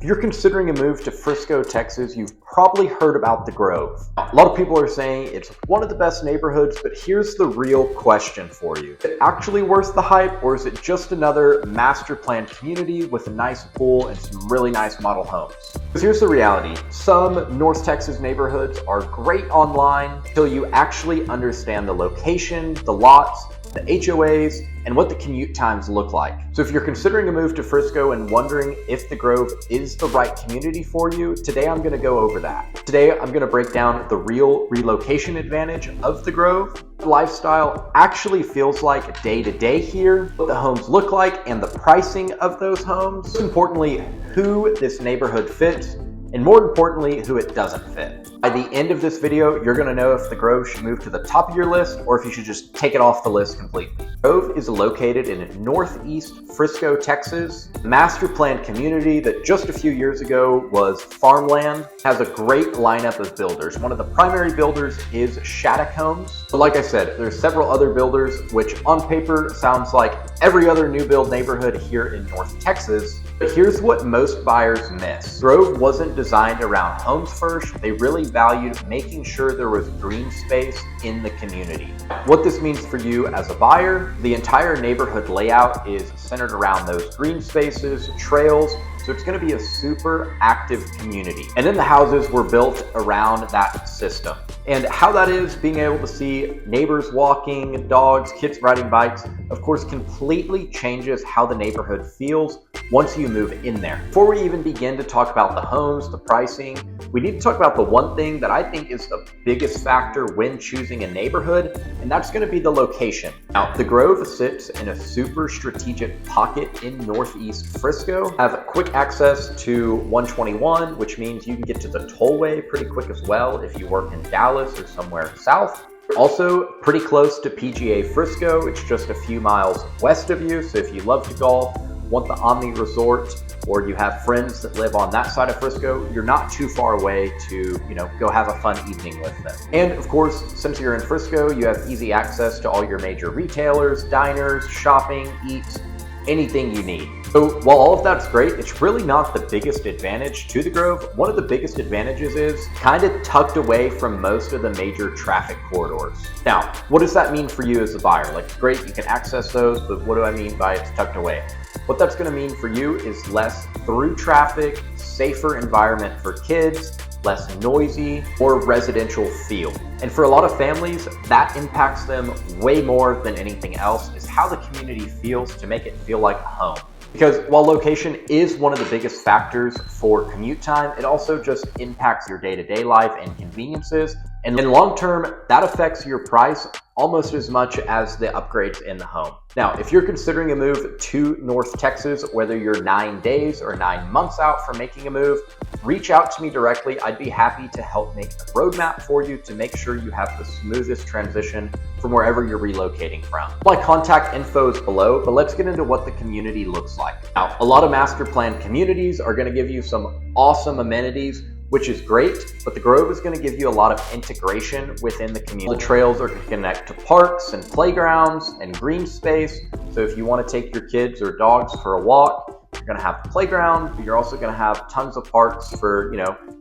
you're considering a move to Frisco, Texas, you've probably heard about the Grove. A lot of people are saying it's one of the best neighborhoods, but here's the real question for you. Is it actually worth the hype, or is it just another master planned community with a nice pool and some really nice model homes? Because here's the reality. Some North Texas neighborhoods are great online until you actually understand the location, the lots, the HOAs, and what the commute times look like. So if you're considering a move to Frisco and wondering if the Grove is the right community for you, today I'm gonna go over that. Today I'm gonna break down the real relocation advantage of the Grove. The lifestyle actually feels like day to day here, what the homes look like and the pricing of those homes. Most importantly, who this neighborhood fits, and more importantly, who it doesn't fit. By the end of this video, you're gonna know if the Grove should move to the top of your list or if you should just take it off the list completely. Grove is located in Northeast Frisco, Texas, a master planned community that just a few years ago was farmland, has a great lineup of builders. One of the primary builders is Shaddock Homes. But like I said, there's several other builders, which on paper sounds like every other new build neighborhood here in North Texas. But here's what most buyers miss. Grove wasn't designed around homes first. They really valued making sure there was green space in the community. What this means for you as a buyer, the entire neighborhood layout is centered around those green spaces, trails, so it's going to be a super active community. And then the houses were built around that system. And how that is, being able to see neighbors walking, dogs, kids riding bikes, of course, completely changes how the neighborhood feels once you move in there. Before we even begin to talk about the homes, the pricing, we need to talk about the one thing that I think is the biggest factor when choosing a neighborhood, and that's going to be the location. Now, the Grove sits in a super strategic pocket in Northeast Frisco, have quick access to 121, which means you can get to the tollway pretty quick as well if you work in Dallas or somewhere south. Also pretty close to PGA Frisco. It's just a few miles west of you, so if you love to golf, want the Omni Resort, or you have friends that live on that side of Frisco, you're not too far away to, go have a fun evening with them. And of course, since you're in Frisco, you have easy access to all your major retailers, diners, shopping, eats, anything you need. So while all of that's great, it's really not the biggest advantage to the Grove. One of the biggest advantages is kind of tucked away from most of the major traffic corridors. Now, what does that mean for you as a buyer? Like, great, you can access those, but what do I mean by it's tucked away? What that's going to mean for you is less through traffic, safer environment for kids, less noisy, more residential feel. And for a lot of families, that impacts them way more than anything else, is how the community feels to make it feel like a home. Because while location is one of the biggest factors for commute time, it also just impacts your day-to-day life and conveniences. And in long term, that affects your price almost as much as the upgrades in the home. Now, if you're considering a move to North Texas, whether you're 9 days or 9 months out from making a move, reach out to me directly. I'd be happy to help make a roadmap for you to make sure you have the smoothest transition from wherever you're relocating from. My contact info is below, but let's get into what the community looks like. Now, a lot of master plan communities are going to give you some awesome amenities, which is great, but the Grove is going to give you a lot of integration within the community. The trails are going to connect to parks and playgrounds and green space. So if you want to take your kids or dogs for a walk, you're going to have the playground, but you're also going to have tons of parks for,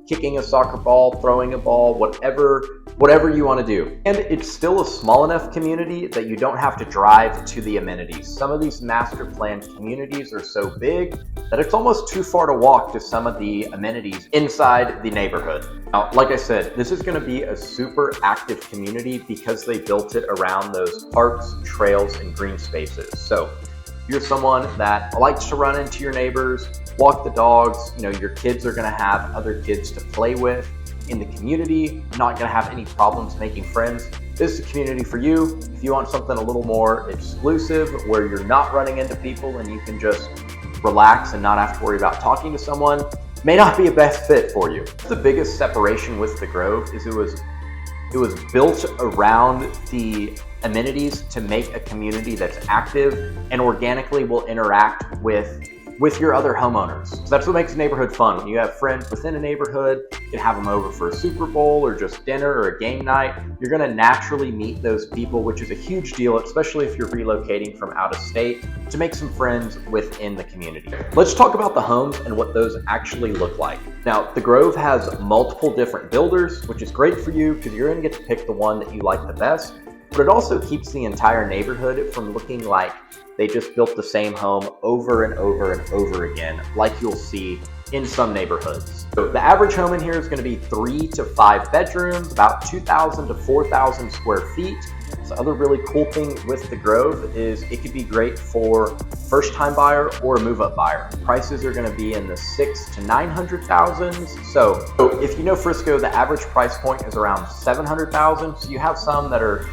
kicking a soccer ball, throwing a ball, whatever you want to do. And it's still a small enough community that you don't have to drive to the amenities. Some of these master planned communities are so big that it's almost too far to walk to some of the amenities inside the neighborhood. Now, like I said, this is going to be a super active community because they built it around those parks, trails, and green spaces. So if you're someone that likes to run into your neighbors, walk the dogs, your kids are going to have other kids to play with in the community, not going to have any problems making friends, this is a community for you. If you want something a little more exclusive where you're not running into people and you can just relax and not have to worry about talking to someone, may not be a best fit for you. The biggest separation with the Grove is it was built around the amenities to make a community that's active and organically will interact with your other homeowners. So that's what makes a neighborhood fun. When you have friends within a neighborhood, You can have them over for a Super Bowl or just dinner or a game night. You're going to naturally meet those people, which is a huge deal, especially if you're relocating from out of state, to make some friends within the community. Let's talk about the homes and what those actually look like. Now, the Grove has multiple different builders, which is great for you because you're going to get to pick the one that you like the best, but it also keeps the entire neighborhood from looking like they just built the same home over and over and over again, like you'll see in some neighborhoods. So the average home in here is going to be 3 to 5 bedrooms, about 2,000 to 4,000 square feet. The other really cool thing with the Grove is it could be great for first-time buyer or a move-up buyer. Prices are going to be in the $600,000 to $900,000. So if you know Frisco, the average price point is around $700,000. So you have some that are,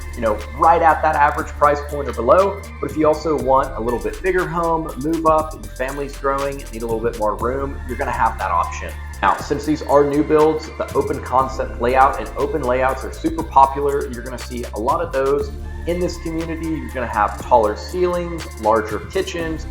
right at that average price point or below. But if you also want a little bit bigger home, move up, your family's growing, need a little bit more room, you're going to have that option. Now, since these are new builds, the open concept layout and open layouts are super popular. You're going to see a lot of those in this community. You're going to have taller ceilings, larger kitchens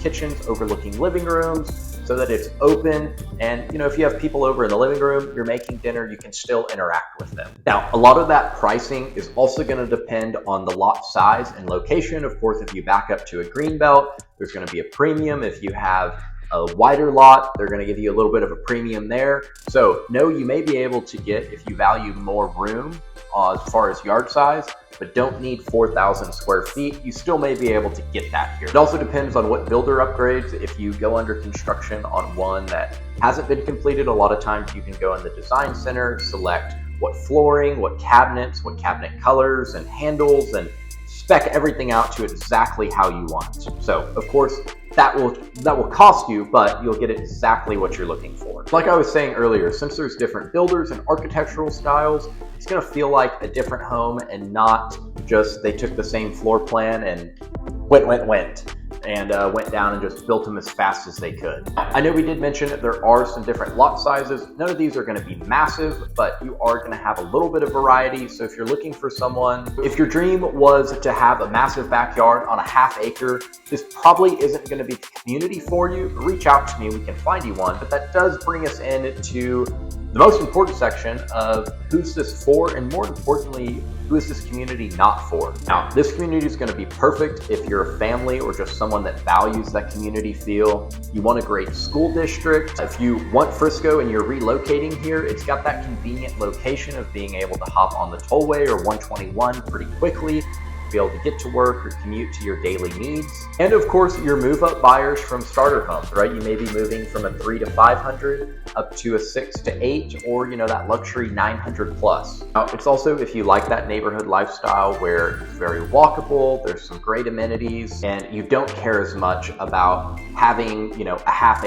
overlooking living rooms so that it's open. And, if you have people over in the living room, you're making dinner, you can still interact with them. Now, a lot of that pricing is also going to depend on the lot size and location. Of course, if you back up to a greenbelt, there's going to be a premium. If you have a wider lot, they're going to give you a little bit of a premium there. So no, you may be able to get, if you value more room as far as yard size, but don't need 4,000 square feet, you still may be able to get that here. It also depends on what builder upgrades. If you go under construction on one that hasn't been completed, a lot of times you can go in the design center, select what flooring, what cabinets, what cabinet colors and handles, and spec everything out to exactly how you want. So of course, that will cost you, but you'll get exactly what you're looking for. Like I was saying earlier, since there's different builders and architectural styles, it's going to feel like a different home and not just they took the same floor plan and went down and just built them as fast as they could. I know we did mention that there are some different lot sizes. None of these are going to be massive, but you are going to have a little bit of variety. So if you're looking for someone, if your dream was to have a massive backyard on a ½ acre, this probably isn't going to be the community for you. Reach out to me, we can find you one. But that does bring us into the most important section of who's this for, and more importantly, who is this community not for? Now, this community is going to be perfect if you're a family or just someone that values that community feel. You want a great school district. If you want Frisco and you're relocating here, it's got that convenient location of being able to hop on the tollway or 121 pretty quickly, be able to get to work or commute to your daily needs. And of course, your move-up buyers from starter homes, right? You may be moving from a 3 to 500 up to a 6 to 8, or that luxury 900 plus. Now, it's also if you like that neighborhood lifestyle where it's very walkable, there's some great amenities, and you don't care as much about having, a ½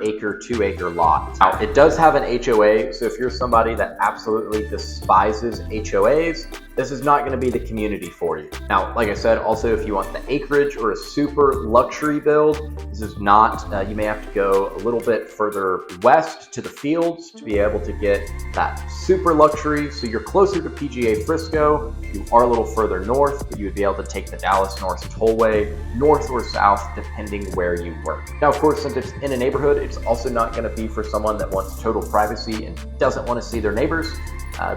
acre, 2 acre lot. Now, it does have an HOA, so if you're somebody that absolutely despises HOAs, this is not going to be the community for you. Now, like I said, also if you want the acreage or a super luxury build, this is not, you may have to go a little bit further west to the fields to be able to get that super luxury. So you're closer to PGA Frisco, you are a little further north, but you would be able to take the Dallas North Tollway north or south depending where you work. Now, of course, since it's in a neighborhood, it's also not going to be for someone that wants total privacy and doesn't want to see their neighbors.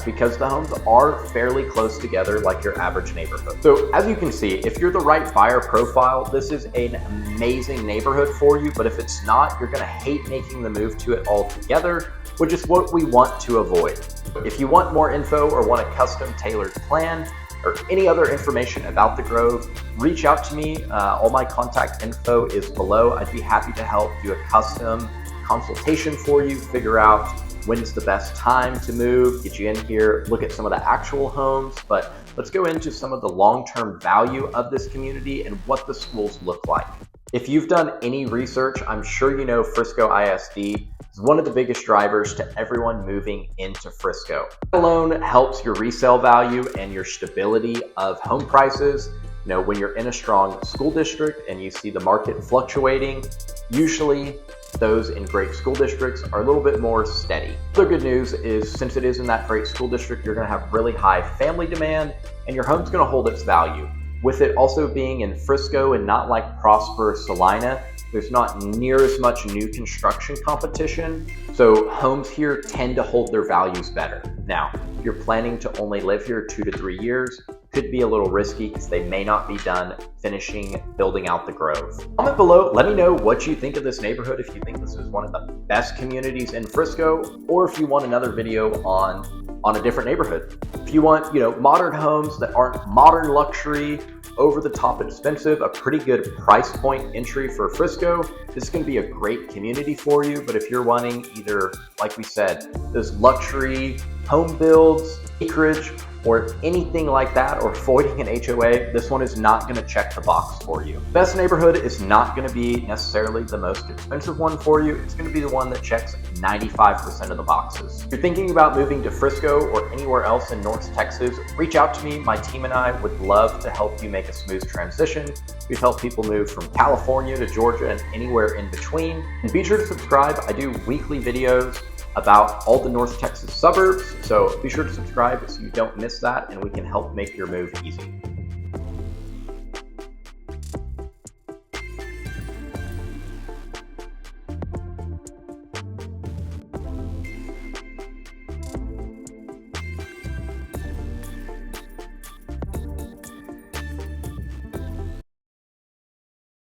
Because the homes are fairly close together like your average neighborhood. So as you can see, if you're the right buyer profile, this is an amazing neighborhood for you, but if it's not, you're gonna hate making the move to it altogether, which is what we want to avoid. If you want more info or want a custom tailored plan or any other information about the Grove, reach out to me. All my contact info is below. I'd be happy to help do a custom consultation for you, figure out when's the best time to move, get you in here, look at some of the actual homes, but let's go into some of the long-term value of this community and what the schools look like. If you've done any research, I'm sure you know Frisco ISD is one of the biggest drivers to everyone moving into Frisco. That alone helps your resale value and your stability of home prices. When you're in a strong school district and you see the market fluctuating, usually those in great school districts are a little bit more steady. The good news is since it is in that great school district, you're going to have really high family demand and your home's going to hold its value. With it also being in Frisco and not like prosperous Salina, There's not near as much new construction competition, so homes here tend to hold their values better. Now, if you're planning to only live here 2 to 3 years, could be a little risky because they may not be done finishing building out the Grove. Comment below, let me know what you think of this neighborhood, if you think this is one of the best communities in Frisco, or if you want another video on a different neighborhood. If you want, modern homes that aren't modern luxury, over the top expensive, a pretty good price point entry for Frisco, this is going to be a great community for you. But if you're wanting either, like we said, those luxury home builds, acreage, or anything like that, or avoiding an HOA, this one is not going to check the box for you. Best neighborhood is not going to be necessarily the most expensive one for you. It's going to be the one that checks 95% of the boxes. If you're thinking about moving to Frisco or anywhere else in North Texas, reach out to me. My team and I would love to help you make a smooth transition. We've helped people move from California to Georgia and anywhere in between. And be sure to subscribe. I do weekly videos about all the North Texas suburbs, so be sure to subscribe so you don't miss that, and we can help make your move easy.